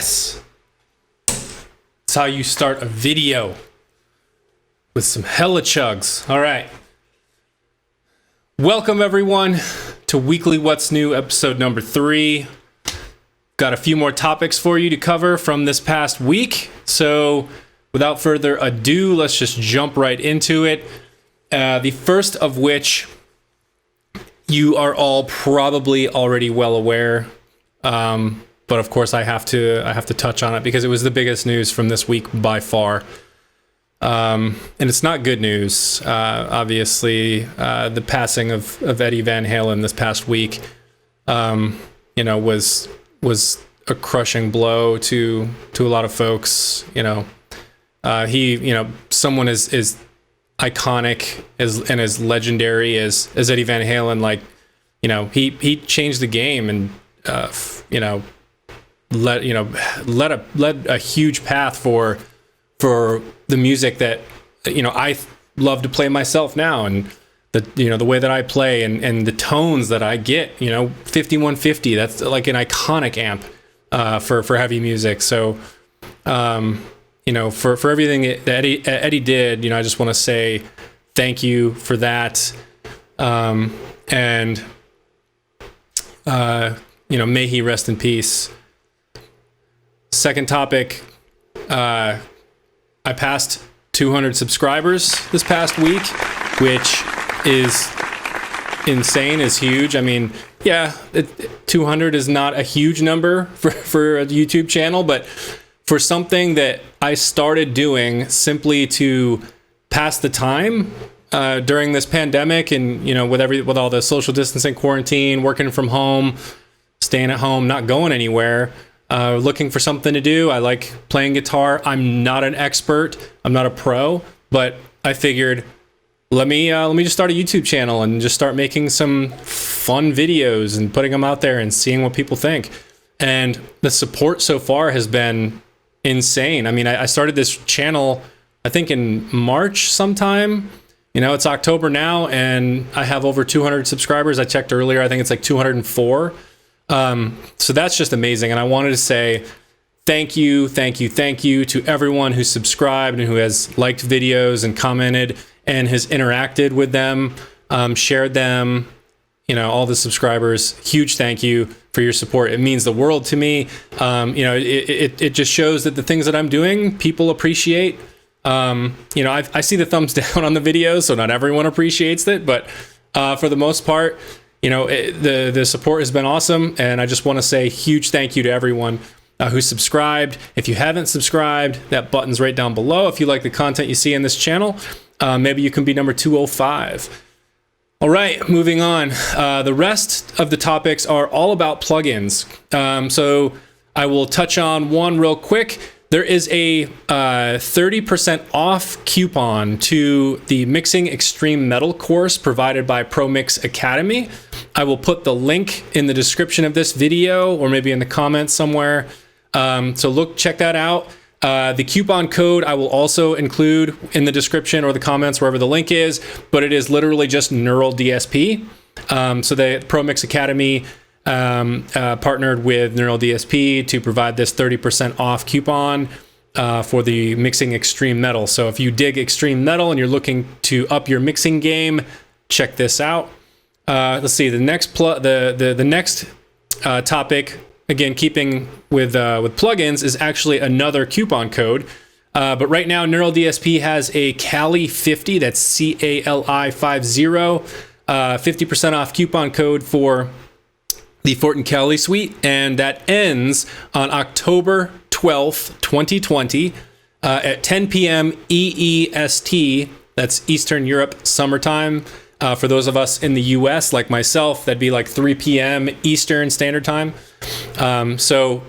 Yes. That's how you start a video. With some hella chugs. All right. Welcome, everyone, to Weekly What's New, episode number 3. Got a few more topics for you to cover from this past week. So, without further ado, let's just jump right into it. The first of which you are all probably already well aware. But of course, I have to touch on it because it was the biggest news from this week by far. And it's not good news. Obviously, the passing of Eddie Van Halen this past week, was a crushing blow to a lot of folks. Someone as iconic and as legendary as Eddie Van Halen, he changed the game and led a huge path for the music that I love to play myself now, and the way that I play and the tones that I get. 5150, that's like an iconic amp for heavy music. So for everything that Eddie did, I just want to say thank you for that. And may he rest in peace. Second topic, I passed 200 subscribers this past week, which is insane, is huge. I mean, 200 is not a huge number for a YouTube channel, but for something that I started doing simply to pass the time during this pandemic, and with all the social distancing, quarantine, working from home, staying at home, not going anywhere, looking for something to do. I like playing guitar. I'm not an expert. I'm not a pro, but I figured let me just start a YouTube channel and just start making some fun videos and putting them out there and seeing what people think. And the support so far has been insane. I mean, I started this channel, I think in March sometime. It's October now, and I have over 200 subscribers. I checked earlier. I think it's like 204. So that's just amazing. And I wanted to say thank you to everyone who subscribed and who has liked videos and commented and has interacted with them, shared them, all the subscribers. Huge thank you for your support. It means the world to me. It just shows that the things that I'm doing, people appreciate. I see the thumbs down on the videos, so not everyone appreciates it, but for the most part, the support has been awesome, and I just want to say huge thank you to everyone who subscribed. If you haven't subscribed, that button's right down below. If you like the content you see in this channel, maybe you can be number 205. All right, moving on. The rest of the topics are all about plugins. So I will touch on one real quick. There is a 30% off coupon to the Mixing Extreme Metal course provided by ProMix Academy. I will put the link in the description of this video or maybe in the comments somewhere. So check that out. The coupon code I will also include in the description or the comments, wherever the link is, but it is literally just NEURALDSP. So the ProMix Academy partnered with NEURALDSP to provide this 30% off coupon for the Mixing Extreme Metal. So if you dig extreme metal and you're looking to up your mixing game, check this out. Let's see, the next the next topic, again keeping with plugins, is actually another coupon code. But right now NEURALDSP has a Cali 50, that's CALI 50, 50% off coupon code for the Fortin Cali suite, and that ends on October 12th, 2020 at 10 p.m. EEST. That's Eastern Europe summertime. For those of us in the US, like myself, that'd be like 3 p.m. Eastern Standard Time. So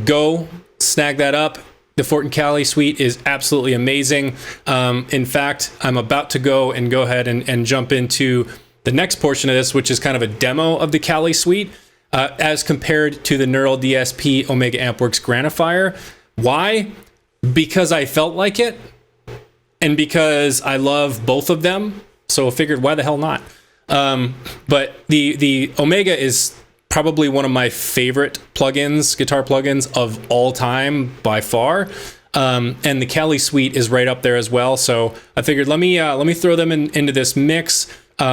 go snag that up. The Fortin Cali suite is absolutely amazing. In fact, I'm about to go ahead and jump into the next portion of this, which is kind of a demo of the Cali suite as compared to the NEURALDSP Omega Ampworks Granifier. Why? Because I felt like it, and because I love both of them. So I figured, why the hell not? But the Omega is probably one of my favorite plugins, guitar plugins of all time by far. And the Cali suite is right up there as well. So I figured let me throw them into this mix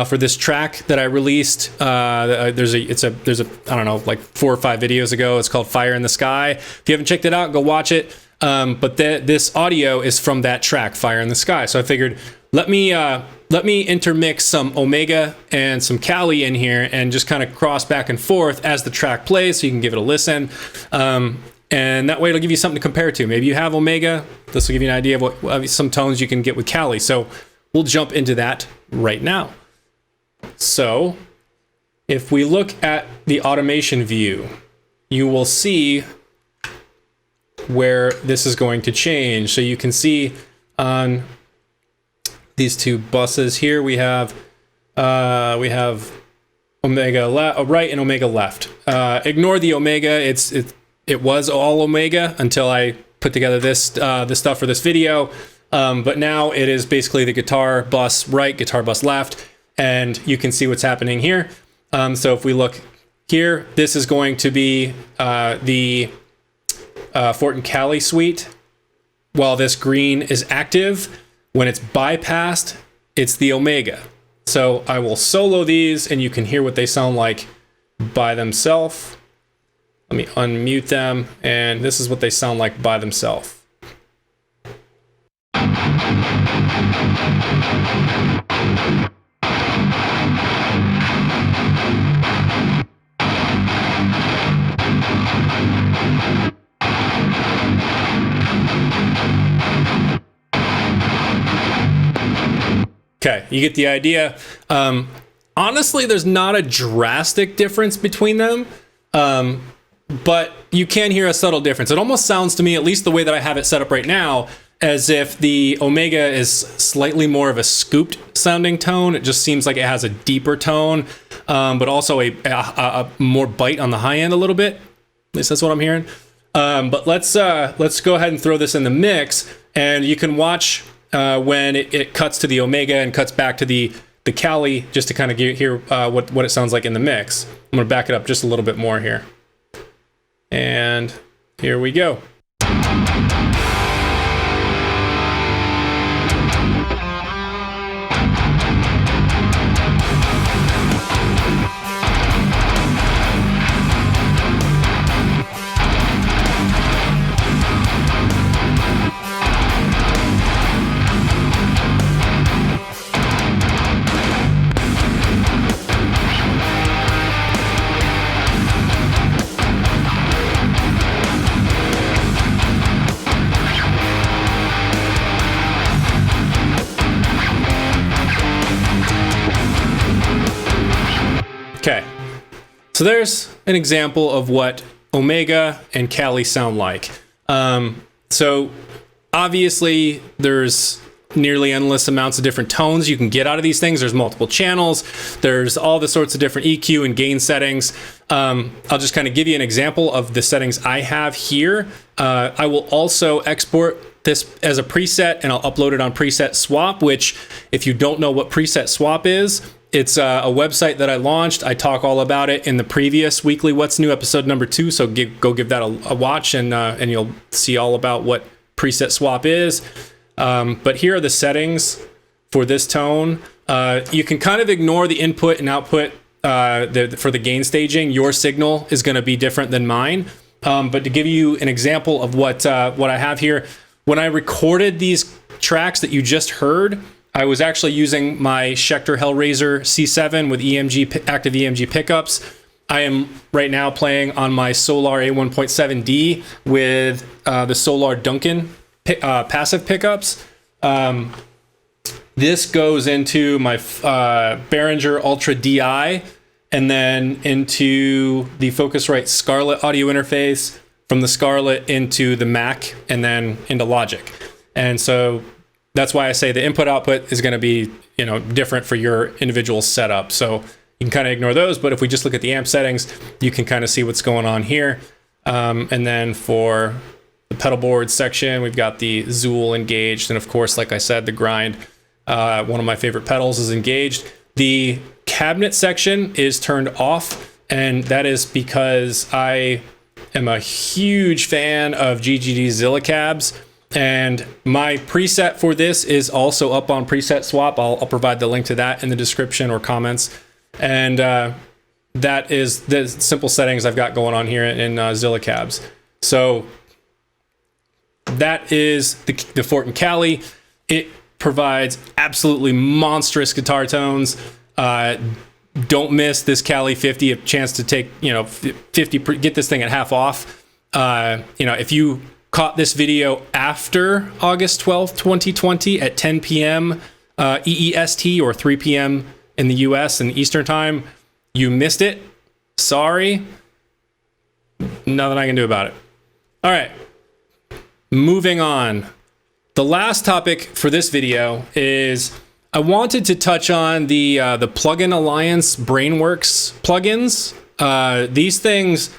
for this track that I released. There's a I don't know, like 4 or 5 videos ago. It's called Fire in the Sky. If you haven't checked it out, go watch it. But this audio is from that track, Fire in the Sky. So I figured let me intermix some Omega and some Cali in here and just kind of cross back and forth as the track plays, so you can give it a listen. And that way it'll give you something to compare to. Maybe you have Omega. This will give you an idea of what some tones you can get with Cali. So we'll jump into that right now. So if we look at the automation view, you will see where this is going to change. So you can see on these 2 buses here, we have Omega right and Omega left. Ignore the Omega. It was all Omega until I put together this stuff for this video. But now it is basically the guitar bus right, guitar bus left, and you can see what's happening here. So if we look here, this is going to be the Fortin Cali suite. While this green is active, when it's bypassed, it's the Omega. So I will solo these and you can hear what they sound like by themselves. Let me unmute them, and this is what they sound like by themselves. Okay, you get the idea. Honestly, there's not a drastic difference between them. But you can hear a subtle difference. It almost sounds to me, at least the way that I have it set up right now, as if the Omega is slightly more of a scooped sounding tone. It just seems like it has a deeper tone, but also a more bite on the high end a little bit. At least that's what I'm hearing. But let's go ahead and throw this in the mix, and you can watch when it cuts to the Omega and cuts back to the Cali, just to kind of hear what it sounds like in the mix. I'm going to back it up just a little bit more here. And here we go. Okay, so there's an example of what Omega and Cali sound like. So obviously there's nearly endless amounts of different tones you can get out of these things. There's multiple channels. There's all the sorts of different EQ and gain settings. I'll just kind of give you an example of the settings I have here. I will also export this as a preset, and I'll upload it on Preset Swap, which, if you don't know what Preset Swap is, it's a website that I launched. I talk all about it in the previous weekly What's New episode number 2. So go give that a watch, and you'll see all about what Preset Swap is. But here are the settings for this tone. You can kind of ignore the input and output for the gain staging. Your signal is going to be different than mine. But to give you an example of what I have here, when I recorded these tracks that you just heard, I was actually using my Schecter Hellraiser C7 with active EMG pickups. I am right now playing on my Solar A1.7D with the Solar Duncan passive pickups. This goes into my Behringer Ultra DI, and then into the Focusrite Scarlett audio interface, from the Scarlett into the Mac, and then into Logic. And so that's why I say the input output is going to be, different for your individual setup. So you can kind of ignore those, but if we just look at the amp settings, you can kind of see what's going on here. And then for the pedal board section, we've got the Zool engaged, and of course, like I said, the grind, one of my favorite pedals, is engaged. The cabinet section is turned off. And that is because I am a huge fan of GGD Zilla cabs. And my preset for this is also up on Preset Swap. I'll provide the link to that in the description or comments. And that is the simple settings I've got going on here in Zilla cabs. So that is the Fortin Cali. It provides absolutely monstrous guitar tones. Don't miss this Cali 50, a chance to take, 50, get this thing at half off. If you caught this video after August 12th, 2020 at 10 p.m. EEST or 3 p.m. in the US and Eastern time, you missed it. Sorry. Nothing I can do about it. All right. Moving on. The last topic for this video is I wanted to touch on the Plugin Alliance Brainworks plugins. These things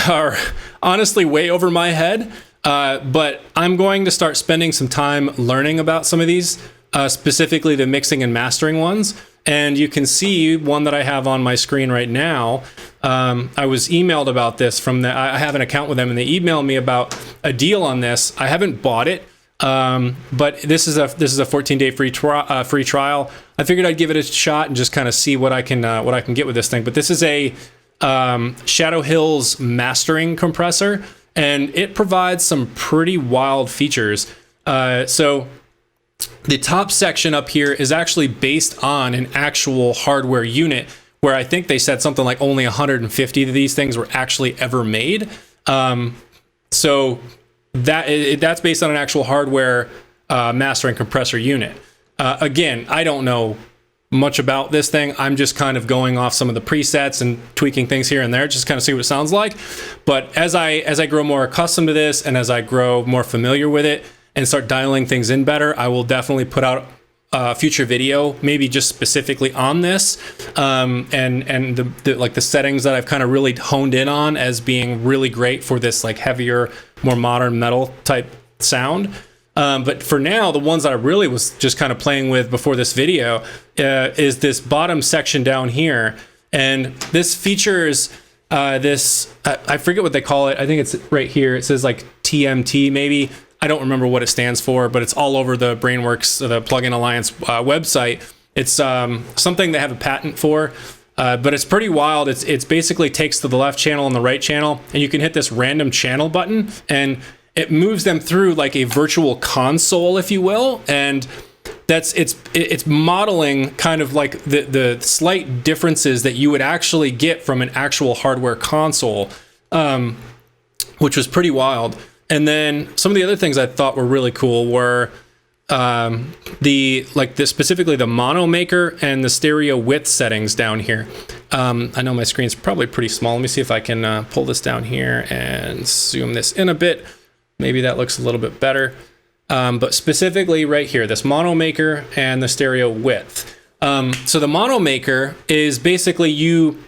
are honestly way over my head, but I'm going to start spending some time learning about some of these, specifically the mixing and mastering ones. And you can see one that I have on my screen right now. I was emailed about this I have an account with them, and they emailed me about a deal on this. I haven't bought it, but this is a 14-day free trial. I figured I'd give it a shot and just kind of see what I can get with this thing. But this is a Shadow Hills mastering compressor, and it provides some pretty wild features. So the top section up here is actually based on an actual hardware unit, where I think they said something like only 150 of these things were actually ever made. So that's based on an actual hardware mastering compressor unit. Again, I don't know much about this thing. I'm just kind of going off some of the presets and tweaking things here and there, just kind of see what it sounds like. But as I grow more accustomed to this, and as I grow more familiar with it and start dialing things in better, I will definitely put out a future video, maybe just specifically on this, and the settings that I've kind of really honed in on as being really great for this like heavier, more modern metal type sound. But for now, the ones that I really was just kind of playing with before this video is this bottom section down here. And this features this, I forget what they call it. I think it's right here. It says like TMT maybe. I don't remember what it stands for, but it's all over the Brainworks, the Plugin Alliance website. It's something they have a patent for, but it's pretty wild. It's basically takes to the left channel and the right channel, and you can hit this random channel button, and it moves them through like a virtual console, if you will. And it's modeling kind of like the slight differences that you would actually get from an actual hardware console, which was pretty wild. And then some of the other things I thought were really cool were specifically the mono maker and the stereo width settings down here. I know my screen's probably pretty small. Let me see if I can pull this down here and zoom this in a bit. Maybe that looks a little bit better. But specifically right here, this mono maker and the stereo width. So the mono maker is basically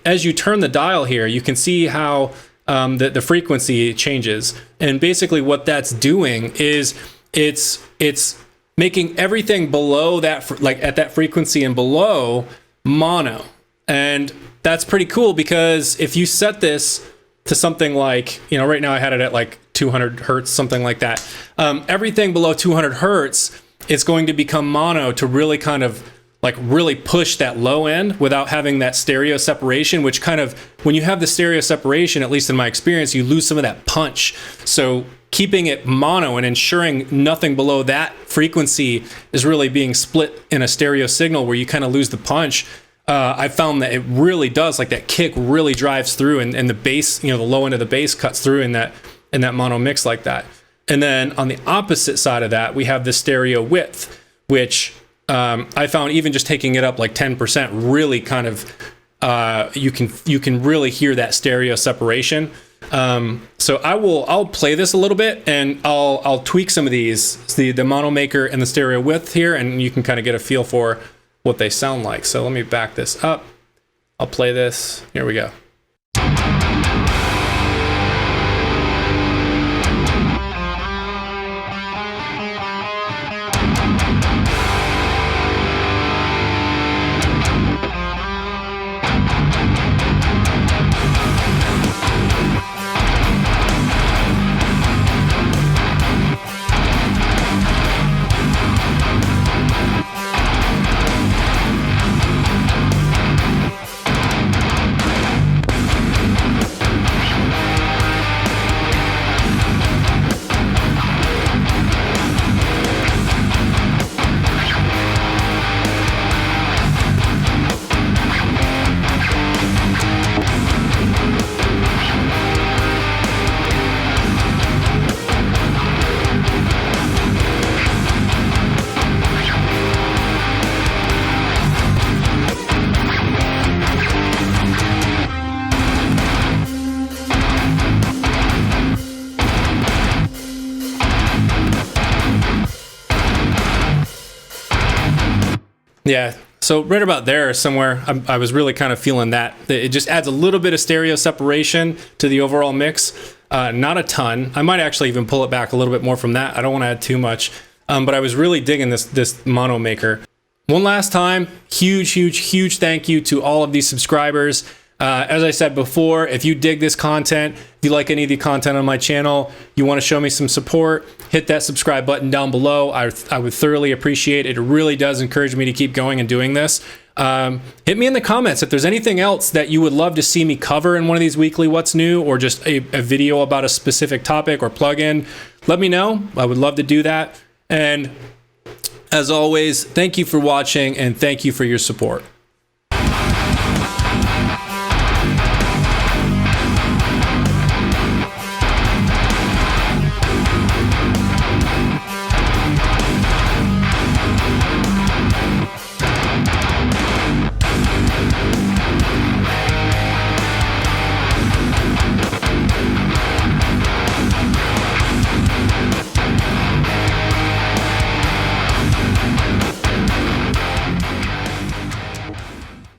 as you turn the dial here, you can see how the frequency changes. And basically what that's doing is it's making everything below that, like at that frequency and below, mono. And that's pretty cool, because if you set this to something like, right now I had it at like 200 hertz, something like that. Everything below 200 hertz, it's going to become mono to really kind of like really push that low end without having that stereo separation, which kind of, when you have the stereo separation, at least in my experience, you lose some of that punch. So keeping it mono and ensuring nothing below that frequency is really being split in a stereo signal where you kind of lose the punch. I found that it really does, like that kick really drives through, and the bass, the low end of the bass cuts through in that mono mix like that. And then on the opposite side of that, we have the stereo width, which I found even just taking it up like 10% really kind of, you can really hear that stereo separation. So I'll play this a little bit, and I'll tweak some of these, the mono maker and the stereo width here, and you can kind of get a feel for what they sound like. So let me back this up. I'll play this. Here we go. Yeah. So right about there somewhere, I was really kind of feeling that. It just adds a little bit of stereo separation to the overall mix. Not a ton. I might actually even pull it back a little bit more from that. I don't want to add too much. But I was really digging this mono maker. One last time, huge thank you to all of these subscribers. As I said before, if you dig this content, if you like any of the content on my channel, you want to show me some support, hit that subscribe button down below. I would thoroughly appreciate it. It really does encourage me to keep going and doing this. Hit me in the comments if there's anything else that you would love to see me cover in one of these weekly What's New, or just a video about a specific topic or plugin. Let me know. I would love to do that. And as always, thank you for watching and thank you for your support.